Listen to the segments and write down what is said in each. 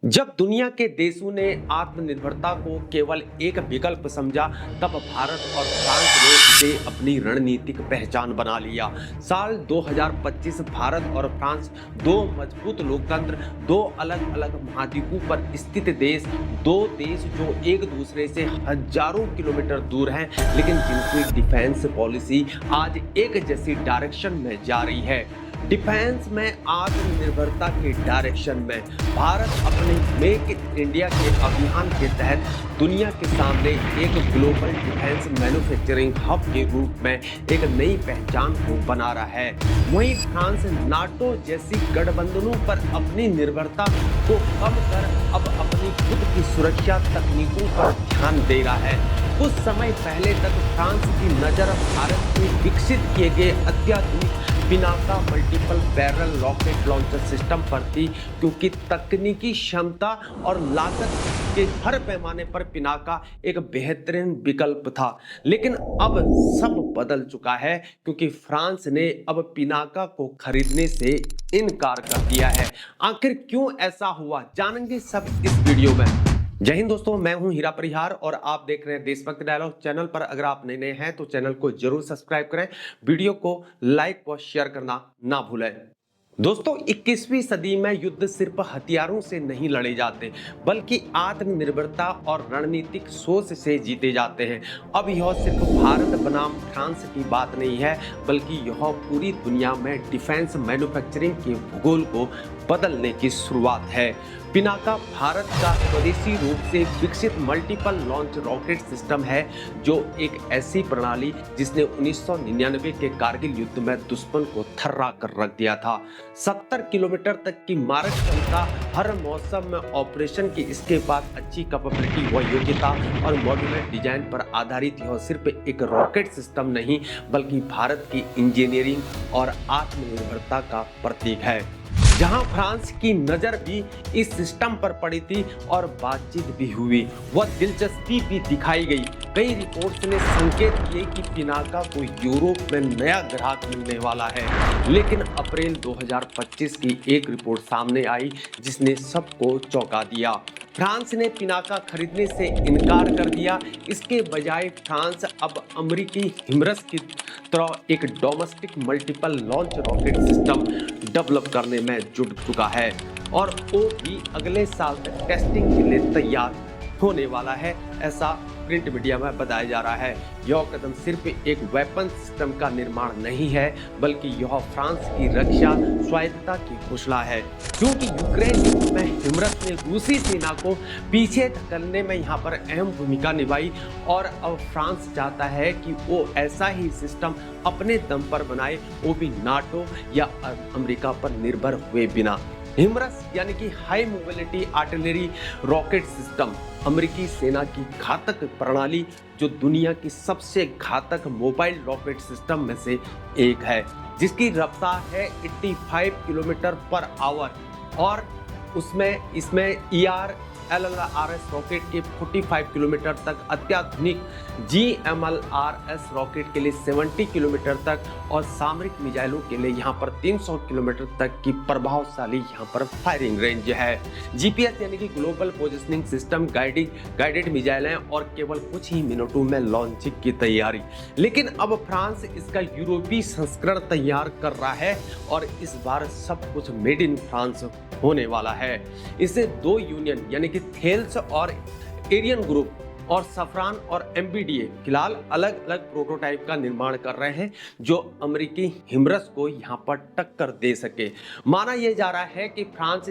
जब दुनिया के देशों ने आत्मनिर्भरता को केवल एक विकल्प समझा, तब भारत और फ्रांस ने इसे अपनी रणनीतिक पहचान बना लिया। साल 2025 भारत और फ्रांस, दो मजबूत लोकतंत्र, दो अलग अलग महाद्वीपों पर स्थित देश, दो देश जो एक दूसरे से हजारों किलोमीटर दूर हैं, लेकिन जिनकी डिफेंस पॉलिसी आज एक जैसी डायरेक्शन में जा रही है। डिफेंस में आत्मनिर्भरता के डायरेक्शन में भारत अपने मेक इन इंडिया के अभियान के तहत दुनिया के सामने एक ग्लोबल डिफेंस मैन्युफैक्चरिंग हब के रूप में एक नई पहचान को बना रहा है। वहीं फ्रांस नाटो जैसी गठबंधनों पर अपनी निर्भरता को कम कर अब अपनी खुद की सुरक्षा तकनीकों पर ध्यान दे रहा है। कुछ समय पहले तक फ्रांस की नज़र भारत में विकसित किए गए अत्याधुनिक Pinaka multiple barrel rocket launcher system पर थी, क्योंकि तकनीकी क्षमता और लागत के हर पैमाने पर पिनाका एक बेहतरीन विकल्प था। लेकिन अब सब बदल चुका है, क्योंकि फ्रांस ने अब पिनाका को खरीदने से इनकार कर दिया है। आखिर क्यों ऐसा हुआ, जानेंगे सब इस वीडियो में। जय हिंद दोस्तों, मैं हूं हीरा परिहार और आप देख रहे हैं देशभक्त डायलॉग चैनल पर। अगर आप नए हैं तो चैनल को जरूर सब्सक्राइब करें, वीडियो को लाइक व शेयर करना ना भूलें। दोस्तों, 21वीं सदी में युद्ध सिर्फ हथियारों से नहीं लड़े जाते, बल्कि आत्मनिर्भरता और रणनीतिक सोच से जीते जाते हैं। अब यह सिर्फ भारत बनाम फ्रांस की बात नहीं है, बल्कि यह पूरी दुनिया में डिफेंस मैन्युफैक्चरिंग के भूगोल को बदलने की शुरुआत है। पिनाका भारत का स्वदेशी रूप से विकसित मल्टीपल लॉन्च रॉकेट सिस्टम है, जो एक ऐसी प्रणाली जिसने 1999 के कारगिल युद्ध में दुश्मन को थर्रा कर रख दिया था। 70 किलोमीटर तक की मारक क्षमता, हर मौसम में ऑपरेशन की इसके पास अच्छी कैपेबिलिटी व योग्यता और मॉड्यूलर डिजाइन पर आधारित यह सिर्फ एक रॉकेट सिस्टम नहीं, बल्कि भारत की इंजीनियरिंग और आत्मनिर्भरता का प्रतीक है। जहां फ्रांस की नजर भी इस सिस्टम पर पड़ी थी और बातचीत भी हुई, वह दिलचस्पी भी दिखाई गई। कई रिपोर्ट्स ने संकेत किए कि पिनाका को यूरोप में नया ग्राहक मिलने वाला है, लेकिन अप्रैल 2025 की एक रिपोर्ट सामने आई जिसने सबको चौंका दिया। फ्रांस ने पिनाका खरीदने से इनकार कर दिया। इसके बजाय फ्रांस अब अमेरिकी हिमरस की तरह एक domestic multiple launch rocket system develop करने में जुट चुका है, और वो भी अगले साल तक टेस्टिंग के लिए तैयार होने वाला है, ऐसा प्रिंट मीडिया में बताया जा रहा है। यह कदम सिर्फ एक वेपन सिस्टम का निर्माण नहीं है, बल्कि यह फ्रांस की रक्षा स्वायत्तता की घोषणा है, क्योंकि यूक्रेन युद्ध में हिमरस ने रूसी सेना को पीछे धकेलने में यहाँ पर अहम भूमिका निभाई, और अब फ्रांस चाहता है कि वो ऐसा ही सिस्टम अपने दम पर बनाए, वो भी नाटो या अमेरिका पर निर्भर हुए बिना। हिमरस यानी कि high mobility artillery rocket system अमेरिकी सेना की घातक प्रणाली, जो दुनिया की सबसे घातक मोबाइल रॉकेट सिस्टम में से एक है, जिसकी रफ्तार है 85 किलोमीटर पर आवर, और इसमें ER/LLRS रॉकेट के 45 किलोमीटर तक, अत्याधुनिक GMLRS रॉकेट के लिए 70 किलोमीटर तक, और सामरिक मिसाइलों के लिए यहाँ पर 300 किलोमीटर तक की प्रभावशाली यहाँ पर फायरिंग रेंज है। GPS यानी कि ग्लोबल पोजिशनिंग सिस्टम गाइडेड मिसाइलें, और केवल कुछ ही मिनटों में लॉन्चिंग की तैयारी। लेकिन अब फ्रांस इसका यूरोपीय संस्करण तैयार कर रहा है, और इस बार सब कुछ मेड इन फ्रांस होने वाला है। इसे दो यूनियन यानी कि थेल्स और एरियन ग्रुप और सफरान और MBDA फिलहाल अलग अलग प्रोटोटाइप का निर्माण कर रहे हैं, जो अमेरिकी हिमरस को यहाँ पर टक्कर दे सके। माना यह जा रहा है कि फ्रांस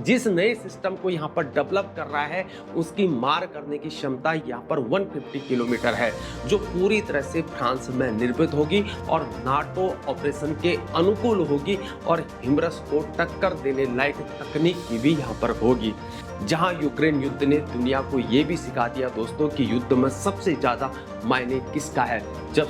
जिस नए सिस्टम को यहाँ पर डेवलप कर रहा है, उसकी मार करने की क्षमता यहाँ पर 150 किलोमीटर है, जो पूरी तरह से फ्रांस में निर्मित होगी और नाटो ऑपरेशन के अनुकूल होगी, और हिमरस को टक्कर देने लायक तकनीक की भी यहाँ पर होगी। जहां यूक्रेन युद्ध ने दुनिया को यह भी सिखा दिया दोस्तों कि युद्ध में सबसे ज्यादा मायने किसका है। जब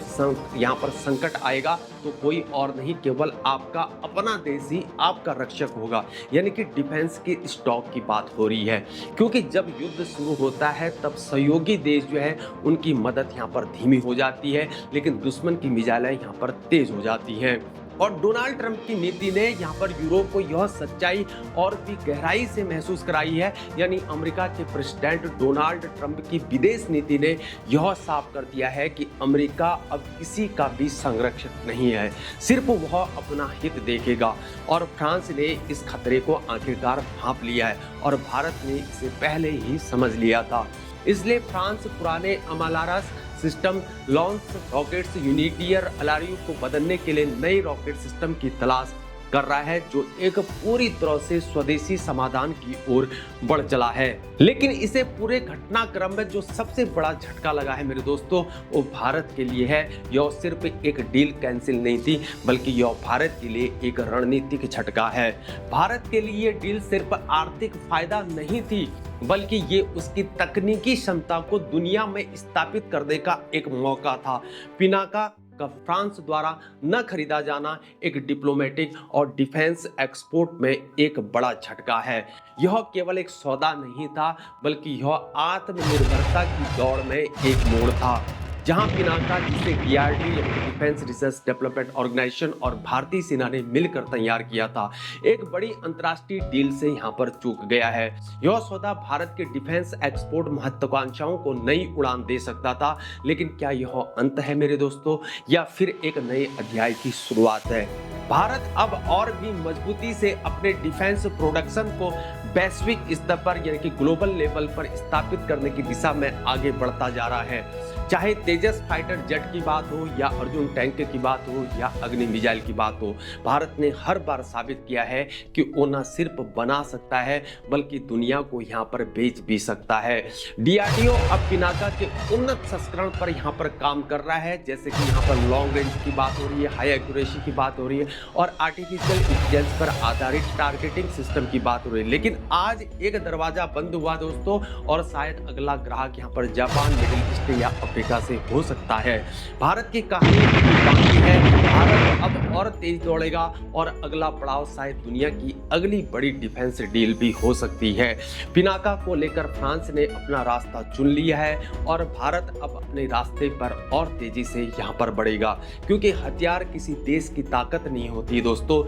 यहाँ पर संकट आएगा तो कोई और नहीं, केवल आपका अपना देश ही आपका रक्षक होगा। यानी कि डिफेंस की स्टॉक की बात हो रही है, क्योंकि जब युद्ध शुरू होता है तब सहयोगी देश जो है उनकी मदद यहाँ पर धीमी हो जाती है, लेकिन दुश्मन की मिसाइलें यहाँ पर तेज हो जाती हैं। और डोनाल्ड ट्रंप की नीति ने यहाँ पर यूरोप को यह सच्चाई और भी गहराई से महसूस कराई है। यानी अमेरिका के प्रेसिडेंट डोनाल्ड ट्रंप की विदेश नीति ने यह साफ कर दिया है कि अमेरिका अब किसी का भी संरक्षक नहीं है, सिर्फ वह अपना हित देखेगा। और फ्रांस ने इस खतरे को आखिरकार भांप लिया है और भारत ने इसे पहले ही समझ लिया था। इसलिए फ्रांस पुराने अमालारस सिस्टम लॉन्च रॉकेट्स यूनिटियर अलारियो को बदलने के लिए नए रॉकेट सिस्टम की तलाश कर रहा है, जो एक पूरी तरह से स्वदेशी समाधान की ओर बढ़ चला है। लेकिन इसे पूरे घटनाक्रम में जो सबसे बड़ा झटका लगा है मेरे दोस्तों, वो भारत के लिए है। यह सिर्फ एक डील कैंसिल नहीं थी, बल्कि यह भारत के लिए एक रणनीतिक झटका है। भारत के लिए यह डील सिर्फ आर्थिक फायदा नहीं थी, बल्कि ये उसकी तकनीकी क्षमता को दुनिया में स्थापित करने का एक मौका था। पिनाका का फ्रांस द्वारा न खरीदा जाना एक डिप्लोमेटिक और डिफेंस एक्सपोर्ट में एक बड़ा झटका है। यह केवल एक सौदा नहीं था, बल्कि यह आत्मनिर्भरता की दौड़ में एक मोड़ था, जहां पिनाका, जिसे DRDO defence research development organisation और भारतीय सेना ने मिलकर तैयार किया था, एक बड़ी अंतर्राष्ट्रीय डील से यहां पर चूक गया है। यह सौदा भारत के डिफेंस एक्सपोर्ट महत्वाकांक्षाओं को नई उड़ान दे सकता था। लेकिन क्या यह अंत है मेरे दोस्तों, या फिर एक नए अध्याय की शुरुआत है? भारत अब और भी मजबूती से अपने डिफेंस प्रोडक्शन को वैश्विक स्तर पर यानी कि ग्लोबल लेवल पर स्थापित करने की दिशा में आगे बढ़ता जा रहा है। चाहे तेजस फाइटर जेट की बात हो, या अर्जुन टैंक की बात हो, या अग्नि मिसाइल की बात हो, भारत ने हर बार साबित किया है कि वो न सिर्फ बना सकता है, बल्कि दुनिया को यहाँ पर बेच भी सकता है। DRDO अब पिनाका के उन्नत संस्करण पर यहाँ पर काम कर रहा है, जैसे कि यहाँ पर लॉन्ग रेंज की बात हो रही है, हाई एक्यूरेसी की बात हो रही है, और आर्टिफिशियल इंटेलिजेंस पर आधारित टारगेटिंग सिस्टम की बात हो रही है। लेकिन आज एक दरवाजा बंद हुआ दोस्तों, और शायद अगला ग्राहक यहाँ पर जापान, मिडिल ईस्ट या अफ्रीका से हो सकता है। भारत की कहानी बाकी है। भारत अब और तेज दौड़ेगा, और अगला पड़ाव शायद दुनिया की अगली बड़ी डिफेंस डील भी हो सकती है। पिनाका को लेकर फ्रांस ने अपना रास्ता चुन लिया है, और भारत अब अपने रास्ते पर और तेजी से यहाँ पर बढ़ेगा, क्योंकि हथियार किसी देश की ताकत नहीं होती दोस्तों,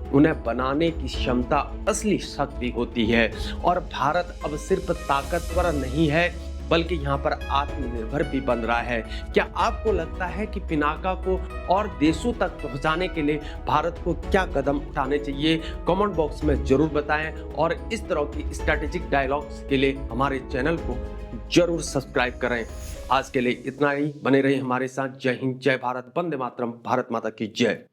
उन्हें बनाने की क्षमता असली शक्ति होती है। और भारत अब सिर्फ ताकतवर नहीं है, बल्कि यहाँ पर आत्मनिर्भर भी बन रहा है। क्या आपको लगता है कि पिनाका को और देशों तक पहुँचाने के लिए भारत को क्या कदम उठाने चाहिए? कमेंट बॉक्स में जरूर बताएं, और इस तरह की स्ट्रैटेजिक डायलॉग्स के लिए हमारे चैनल को जरूर सब्सक्राइब करें। आज के लिए इतना ही, बने रहिए हमारे साथ। जय हिंद, जय भारत, वंदे मातरम, भारत माता की जय।